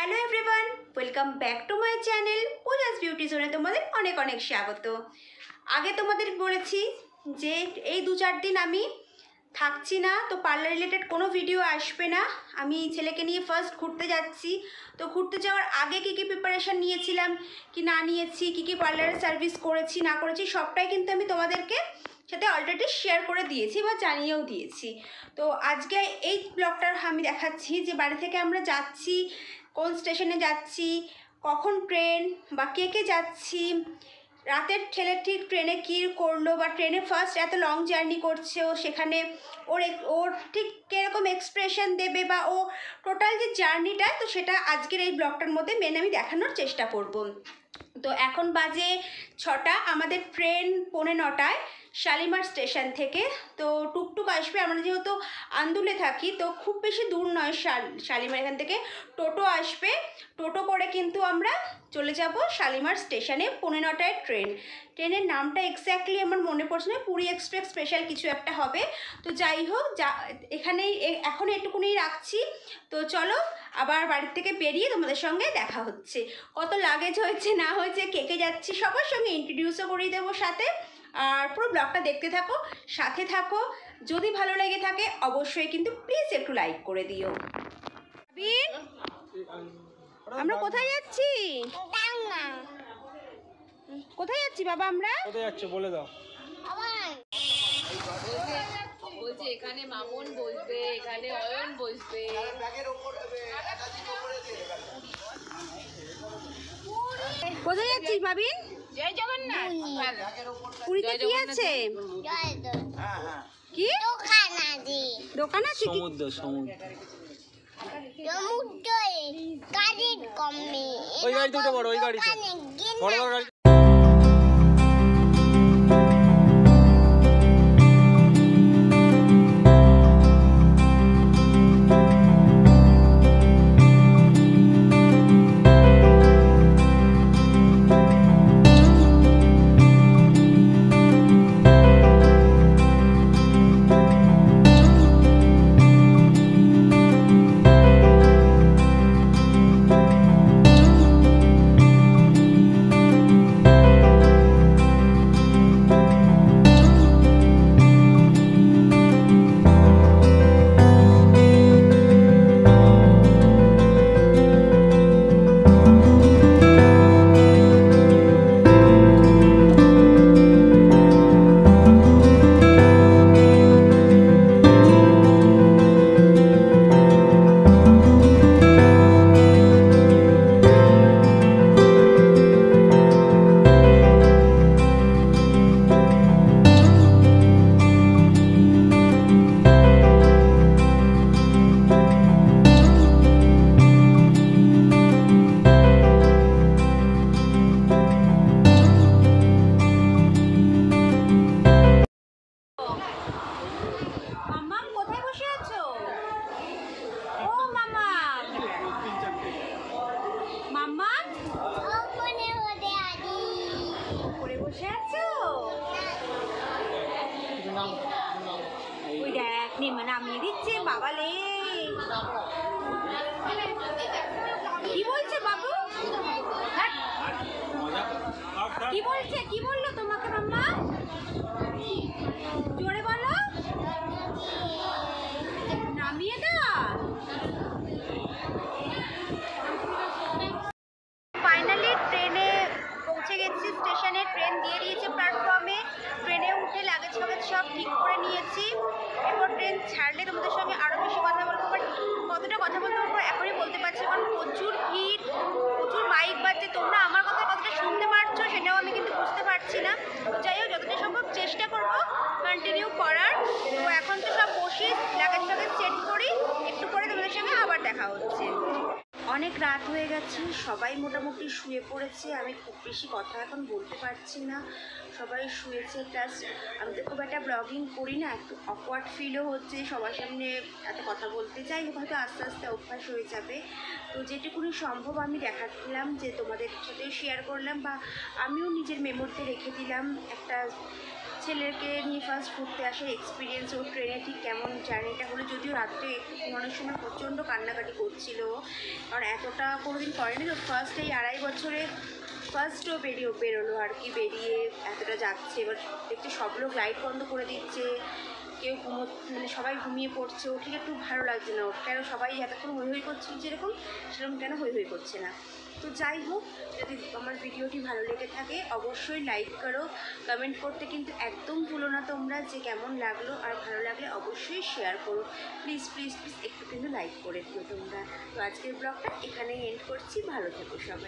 Hello everyone, welcome back to my channel Puja's beauty জোনে তোমাদের অনেক অনেক স্বাগত। আগে তোমাদের বলেছি যে এই 2-4 দিন আমি থাকছি না, তো পার্লার রিলেটেড কোনো ভিডিও আসবে না। আমি ছেলেকে নিয়ে ফার্স্ট ঘুরতে যাচ্ছি। তো ঘুরতে যাওয়ার আগে কী কী প্রিপারেশান নিয়েছিলাম কি না নিয়েছি, কী কী পার্লারের সার্ভিস করেছি না করেছি, সবটাই কিন্তু আমি তোমাদেরকে সাথে অলরেডি শেয়ার করে দিয়েছি বা জানিয়েও দিয়েছি। তো আজকে এই ব্লগটা আমি দেখাচ্ছি যে বাড়ি থেকে আমরা যাচ্ছি, কোন স্টেশনে যাচ্ছি, কখন ট্রেন বা কে কে যাচ্ছি, রাতের ছেলে ঠিক ট্রেনে কী করলো বা ট্রেনে ফার্স্ট এত লং জার্নি করছে, ও সেখানে ওর ঠিক কীরকম এক্সপ্রেশন দেবে বা ও টোটাল যে জার্নিটা, তো সেটা আজকের এই ব্লগটার মধ্যে মেন আমি দেখানোর চেষ্টা করব। তো এখন বাজে 6টা, আমাদের ট্রেন 9:45 শালিমার স্টেশন থেকে। তো টুকটুক আসবে, আমরা যেহেতু আন্দুলে থাকি তো খুব বেশি দূর নয় শালিমার এখান থেকে। টোটো আসবে, টোটো করে কিন্তু আমরা চলে যাব শালিমার স্টেশনে। 9:45 ট্রেনের নামটা এক্স্যাক্টলি আমার মনে পড়ছে না, পুরী এক্সপ্রেস স্পেশাল কিছু একটা হবে। তো যাই হোক, এখানেই এখন এটুকুনি রাখছি। তো চলো আবার বাড়ির থেকে বেরিয়ে তোমাদের সঙ্গে দেখা হচ্ছে। কত লাগেজ হয়েছে না হয়েছে, কে কে যাচ্ছি সবার সঙ্গে ইন্ট্রোডিউসও করিয়ে দেবো সাথে। আর পুরো ব্লগটা দেখতে থাকো, সাথে থাকো। যদি ভালো লেগে থাকে অবশ্যই কিন্তু প্লিজ একটু লাইক করে দিও। আমরা কোথায় যাচ্ছি? কোথায় যাচ্ছি বাবা? আমরা কোথায় যাচ্ছি বলে দাও। বলছে এখানে মামুন বসবে, এখানে অয়ন বসবে। কোথায় যাচ্ছিস ভাবিন? জয় জগন্নাথ। পুরীতে কি আছে? কি দোকান আছে? সমুদ্র ওই গাড়িতে উঠে পড়ো, ওই গাড়িতে বড় বড় গাড়ি। নামিয়ে দিচ্ছে বাবালে। কি বলছে বাবু? কি বলছে? কি বললো তোমাকে মাম্মা? জোরে বলো। নামিয়ে দাও। ফাইনালি ট্রেনে পৌঁছে গেছি স্টেশনে। ট্রেন দিয়ে দিয়েছে প্ল্যাটফর্মে। ট্রেনে উঠে লাগেজ ফাগেজ সব ঠিক করে নিয়েছি। এরপর ট্রেন ছাড়লে তোমাদের সঙ্গে আরও বেশি কথা বলবো, বাট কতটা কথা বলতে পারবো এখনই বলতে পারছি, কারণ প্রচুর ভিড়, প্রচুর মাইক বাজছে। তোমরা আমার কথা কতটা শুনতে পারছো সেটাও আমি কিন্তু বুঝতে পারছি না। তো যাই হোক, যতটা সম্ভব চেষ্টা করবো কন্টিনিউ করার। তো এখন তো সব বসি, লাগেজ ফাগেজ সেট করি, একটু পরে তোমাদের সঙ্গে আবার দেখা হচ্ছে। অনেক রাত হয়ে গেছে, সবাই মোটামুটি শুয়ে পড়েছে। আমি খুব বেশি কথা এখন বলতে পারছি না, সবাই শুয়েছে, প্লাস আমি তো খুব একটা ব্লগিং করি না, একটু অকওয়ার্ড ফিলও হচ্ছে সবার সামনে এত কথা বলতে চাই, হয়তো আস্তে আস্তে অভ্যাস হয়ে যাবে। তো যেটুকুনি সম্ভব আমি দেখাচ্ছিলাম, যে তোমাদের সাথেও শেয়ার করলাম, বা আমিও নিজের মেমোরিতে রেখে দিলাম একটা ছেলেকে নিয়ে ফার্স্ট ঘুরতে আসার এক্সপিরিয়েন্স, ও ট্রেনে ঠিক কেমন জার্নিটা হলো। যদিও রাত্রে একটু ঘুমানোর সময় প্রচণ্ড কান্নাকাটি করছিল, কারণ এতটা কোনোদিন করেনি তো, ফার্স্ট এই 2.5 বছরে ফার্স্টও বেরোলো আর কি, বেরিয়ে এতটা যাচ্ছে। এবার দেখতে সব লোক লাইট বন্ধ করে দিচ্ছে, কেউ মানে সবাই ঘুমিয়ে পড়ছে, ও ঠিক একটু ভালো লাগছে না, ওর কেন সবাই এতক্ষণ হই হই করছে যেরকম, সেরকম কেন হই হই করছে না। তো যাই হোক, যদি আমার ভিডিওটি ভালো লেগে থাকে অবশ্যই লাইক করো, কমেন্ট করতে কিন্তু একদম ভুলো না তোমরা, যে কেমন লাগলো, আর ভালো লাগলে অবশ্যই শেয়ার করো, প্লিজ প্লিজ প্লিজ একটু কিন্তু লাইক করে দিও তোমরা। তো আজকের ব্লগটা এখানেই এন্ড করছি, ভালো থেকো সবাই।